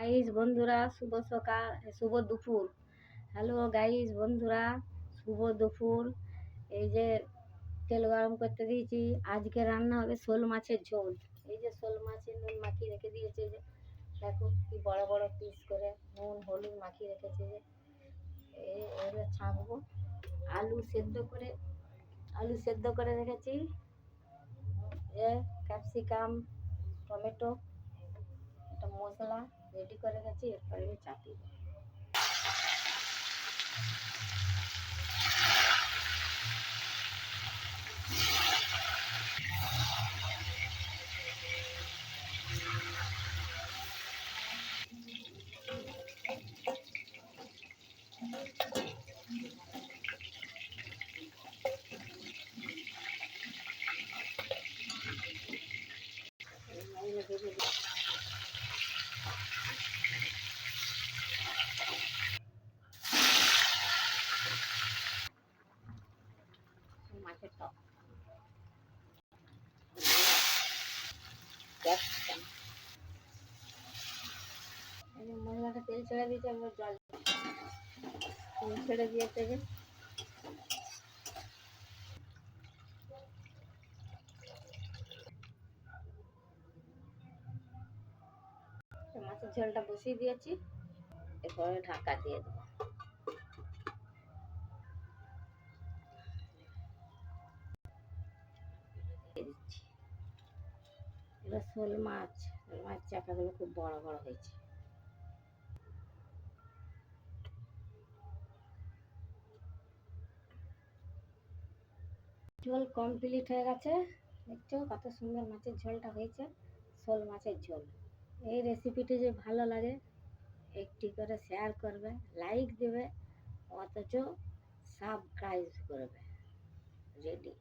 Guys বন্ধুরা, শুভ সকাল, শুভ দুপুর। হ্যালো গাইস বন্ধুরা, শুভ দুপুর। এই যে তেল গরম করতে দিয়েছি। আজকে রান্না হবে শোল মাছের ঝোল। এই যে শোল মাছের নুন মাখিয়ে রেখে দিয়েছে, যে দেখো কি বড় বড় পিস করে নুন হলুদ মাখিয়ে রেখেছে। যে এগুলো ছাঁকবো। আলু সেদ্ধ করে রেখেছি। ক্যাপসিকাম, টমেটো, একটা মশলা রেডি করে রেখেছি। এরপরে আমি চাপিয়ে দেবো। মাছের টক মশলাটা তেল ছেড়ে দিয়েছে। আমি জল তেল ছেড়ে দিয়েছে। যে মাছের ঝোলটা বসিয়ে দিয়েছি। এরপরে ঢাকা দিয়ে দেবো। এবার শোল মাছ চাকাগুলো খুব বড় বড় হয়েছে। ঝোল কমপ্লিট হয়ে গেছে। দেখছো কত সুন্দর মাছের ঝোলটা হয়েছে। শোল মাছের ঝোল। এই রেসিপিটি যে ভালো লাগে একটি করে শেয়ার করবে, লাইক দেবে, অথচ সাবস্ক্রাইব করবে। রেডি।